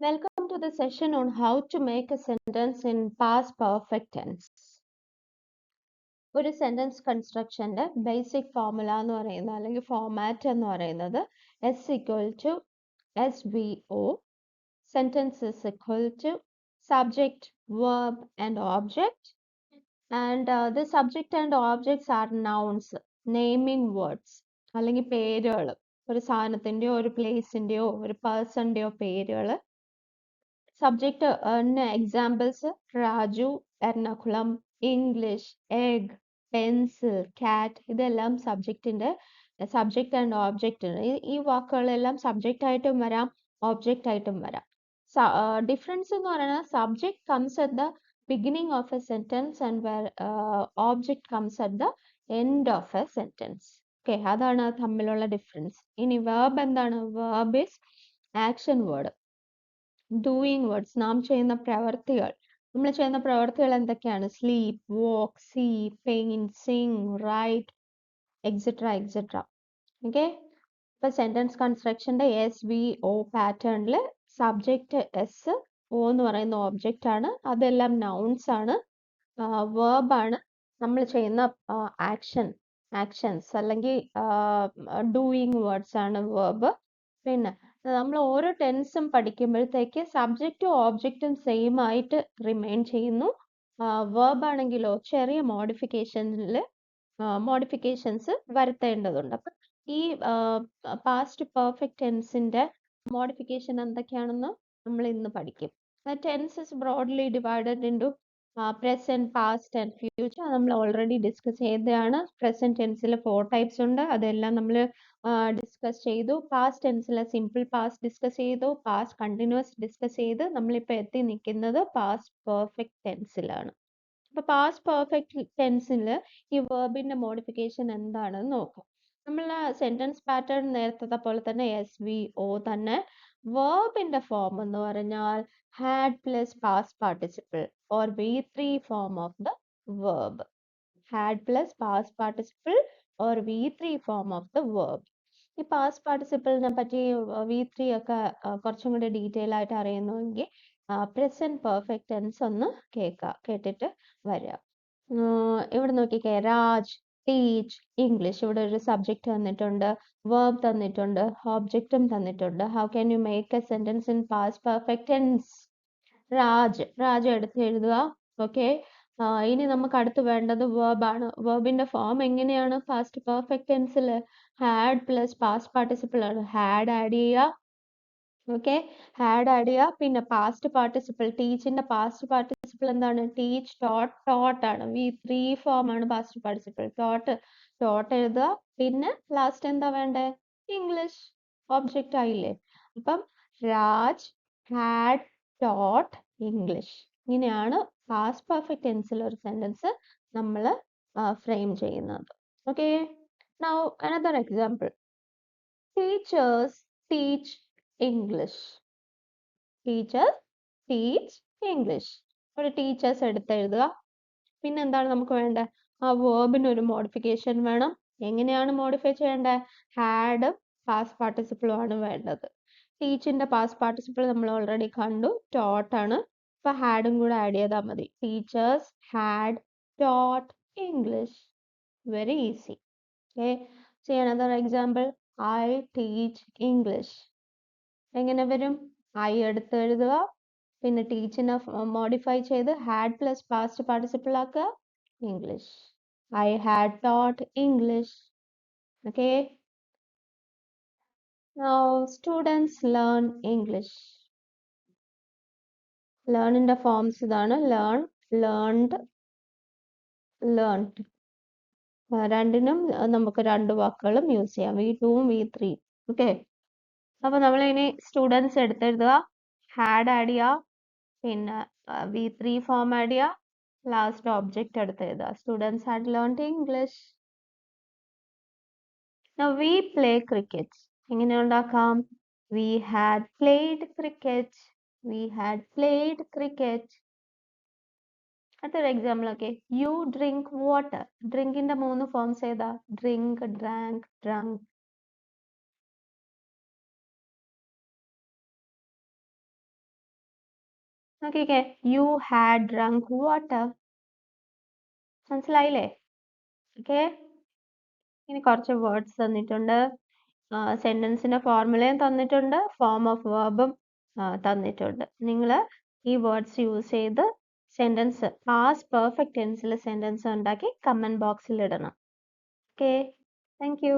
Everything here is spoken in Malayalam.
Welcome to the session on how to make a sentence in past perfect tense. ഒരു സെന്റൻസ് കൺസ്ട്രക്ഷന്റെ ബേസിക് ഫോർമുല എന്ന് പറയുന്നത് അല്ലെങ്കിൽ ഫോർമാറ്റ് എന്ന് പറയുന്നത് S equal to SVO, sentence is equal to subject, verb and object, and the subject and objects are nouns, naming words അല്ലെങ്കിൽ പേരുകൾ, ഒരു സാധനത്തിന്റെയോ ഒരു പ്ലേസിന്റെയോ ഒരു പേഴ്സന്റെയോ പേരുകൾ. Subject examples Raju, Ernakulam, English, egg, pencil, cat. ഇതെല്ലാം സബ്ജക്റ്റിന്റെ സബ്ജക്റ്റ് ആൻഡ് ഒബ്ജക്റ്റ്. ഈ വാക്കുകളെല്ലാം സബ്ജക്റ്റ് ആയിട്ടും വരാം, ഒബ്ജക്റ്റ് ആയിട്ടും വരാം. ഡിഫറൻസ് എന്ന് പറയുന്നത് subject comes at the beginning of a sentence and object comes at the end of a sentence. Okay, അതാണ് തമ്മിലുള്ള ഡിഫറൻസ്. ഇനി വേർബ് എന്താണ്? Verb is action word. Doing words, നാം ചെയ്യുന്ന പ്രവർത്തികൾ. നമ്മൾ ചെയ്യുന്ന പ്രവർത്തികൾ എന്തൊക്കെയാണ്? Sleep, walk, see, paint, sing, write, etcetera etcetera. Okay, ഇപ്പൊ സെന്റൻസ് കൺസ്ട്രക്ഷന്റെ SVO പാറ്റേണിൽ സബ്ജക്റ്റ് എസ്, O എന്ന് പറയുന്ന ഓബ്ജക്റ്റ് ആണ്, അതെല്ലാം നൗൺസ് ആണ്. വേർബ് ആണ് നമ്മൾ ചെയ്യുന്ന ആക്ഷൻസ് അല്ലെങ്കിൽ ഡൂയിങ് വേർഡ്സ് ആണ് വേർബ്. പിന്നെ നമ്മൾ ഓരോ ടെൻസും പഠിക്കുമ്പോഴത്തേക്ക് സബ്ജക്റ്റും ഓബ്ജക്റ്റും സെയിം ആയിട്ട് റിമെയിൻ ചെയ്യുന്നു. വേർബ് ആണെങ്കിലോ ചെറിയ മോഡിഫിക്കേഷൻസ് വരുത്തേണ്ടതുണ്ട്. അപ്പം ഈ പാസ്റ്റ് പെർഫെക്റ്റ് ടെൻസിന്റെ മോഡിഫിക്കേഷൻ എന്തൊക്കെയാണെന്ന് നമ്മൾ ഇന്ന് പഠിക്കും. Tense is broadly divided into present, past and future. നമ്മൾ ഓൾറെഡി ഡിസ്കസ് ചെയ്തതാണ്. പ്രസന്റ് ടെൻസിൽ 4 ടൈപ്സ് ഉണ്ട്, അതെല്ലാം നമ്മൾ ഡിസ്കസ് ചെയ്തു. പാസ്റ്റ് ടെൻസിൽ സിമ്പിൾ പാസ്റ്റ് ഡിസ്കസ് ചെയ്തു, പാസ്റ്റ് കണ്ടിന്യൂസ് ഡിസ്കസ് ചെയ്ത് നമ്മളിപ്പോൾ എത്തി നിൽക്കുന്നത് പാസ്റ്റ് പെർഫെക്റ്റ് ടെൻസിലാണ്. അപ്പൊ പാസ്റ്റ് പെർഫെക്റ്റ് ടെൻസിൽ ഈ വേർബിന്റെ മോഡിഫിക്കേഷൻ എന്താണെന്ന് നോക്കാം. നമ്മൾ സെന്റൻസ് പാറ്റേൺ നേരത്തെ പോലെ തന്നെ SVO തന്നെ. വേർബിന്റെ ഫോം എന്ന് പറഞ്ഞാൽ had plus past participle or V3 form of the verb. Had plus past participle or V3 form of the verb. ഈ പാസ്റ്റ് പാർട്ടിസിപ്പിളിനെ പറ്റി V3 ഒക്കെ കുറച്ചും കൂടി ഡീറ്റെയിൽ ആയിട്ട് അറിയുന്നുവെങ്കിൽ പ്രസന്റ് പെർഫെക്റ്റ് ടെൻസ് ഒന്ന് കേട്ടിട്ട് വരിക. ഇവിടെ നോക്കിക്കേ, രാജ്, ടീച്ച്, ഇംഗ്ലീഷ്. ഇവിടെ ഒരു സബ്ജക്റ്റ് തന്നിട്ടുണ്ട്, വേർബ് തന്നിട്ടുണ്ട്, ഒബ്ജക്റ്റും തന്നിട്ടുണ്ട്. How can you make a sentence in past perfect tense? Raj എടുത്ത് എഴുതുക. ഓക്കെ, ഇനി നമുക്ക് അടുത്ത് വേണ്ടത് വേർബ് ആണ്. വേർബിന്റെ ഫോം എങ്ങനെയാണ് പാസ്റ്റ് പെർഫെക്റ്റ് ടെൻസിൽ? ഹാഡ് പ്ലസ് പാസ്റ്റ് പാർട്ടിസിപ്പിൾ ആണ്. ഹാഡ് ആഡ് ചെയ്യുക. ഓക്കെ, ഹാഡ് ആഡ് ചെയ്യുക. പിന്നെ പാസ്റ്റ് പാർട്ടിസിപ്പിൾ, ടീച്ചിന്റെ പാസ്റ്റ് പാർട്ടിസിപ്പിൾ എന്താണ്? ടീച്ച്, ടോട്ട് ആണ്. V3 ഫോം ആണ് പാസ്റ്റ് പാർട്ടിസിപ്പിൾ. ടോട്ട് എഴുതുക. പിന്നെ ലാസ്റ്റ് എന്താ വേണ്ടേ? ഇംഗ്ലീഷ്. ഒബ്ജക്റ്റ് ആയില്ലേ? അപ്പം രാജ് ഹാഡ് ടോട്ട് ഇംഗ്ലീഷ്. ഇങ്ങനെയാണ് പാസ്റ്റ് പെർഫെക്റ്റ് ടെൻസിൽ ഒരു സെന്റൻസ് നമ്മൾ ഫ്രെയിം ചെയ്യുന്നത്. Okay, now another example. Teachers teach English. Teachers teach English. ഒരു ടീച്ചേഴ്സ് എടുത്തെഴുതുക. പിന്നെ എന്താണ് നമുക്ക് വേണ്ടത്? ആ വേർബിന് ഒരു മോഡിഫിക്കേഷൻ വേണം. എങ്ങനെയാണ് മോഡിഫൈ ചെയ്യേണ്ടത്? ഹാഡ് പാസ്റ്റ് പാർട്ടിസിപ്പിളും ആണ് വേണ്ടത്. ടീച്ചിന്റെ പാസ്റ്റ് പാർട്ടിസിപ്പിൾ നമ്മൾ ഓൾറെഡി കണ്ടു, ടോട്ട് ആണ്. ഇപ്പൊ ഹാഡും കൂടെ ആഡ് ചെയ്താൽ മതി. Teachers had taught English. Very easy. Okay, see another example. I teach English. എങ്ങനെ വരും? ഐ എടുത്ത് എഴുതുക. പിന്നെ ടീച്ചിനെ മോഡിഫൈ ചെയ്ത് ഹാഡ് പ്ലസ് പാസ്റ്റ് പാർട്ടിസിപ്പിൾ ആക്കുക, English. I had taught English. Okay, now students learn English. Learn in the forms ഇതാണ്. learn, learned, learnt. രണ്ടിനും നമുക്ക് രണ്ട് വാക്കുകളും യൂസ് ചെയ്യാം, V2 ഉം V3. ഓക്കെ, അപ്പൊ നമ്മൾ ഇനി സ്റ്റുഡൻസ് എടുത്തെഴുതുക. ഹാഡ് ആഡ് ചെയ്യുക. പിന്നെ V3 ഫോം ആഡ് ചെയ്യുക. ലാസ്റ്റ് ഒബ്ജക്റ്റ് എടുത്തെഴുതുക. Students had learned English. Now we play cricket. എങ്ങനെ ഉണ്ടാക്കാം? We had played cricket. We had played cricket. അടുത്തൊരു എക്സാമ്പിൾ ഒക്കെ. You drink water. ഡ്രിങ്കിന്റെ 3 ഫോംസ് ഏതാ? Drink, drank, drunk. നോക്കിക്കേ, യു ഹാഡ് ഡ്രങ്ക് വാട്ടർ. മനസ്സിലായില്ലേ? ഓക്കെ, ഇനി കുറച്ച് വേർഡ്സ് തന്നിട്ടുണ്ട്. സെന്റൻസിന്റെ ഫോർമുലയും തന്നിട്ടുണ്ട്, ഫോം ഓഫ് വേർബും തന്നിട്ടുണ്ട്. നിങ്ങൾ ഈ വേർഡ്സ് യൂസ് ചെയ്ത് സെന്റൻസ് പാസ്റ്റ് പെർഫെക്റ്റ് ടെൻസിൽ സെന്റൻസ് ഉണ്ടാക്കി കമന്റ് ബോക്സിൽ ഇടണം. Okay, thank you.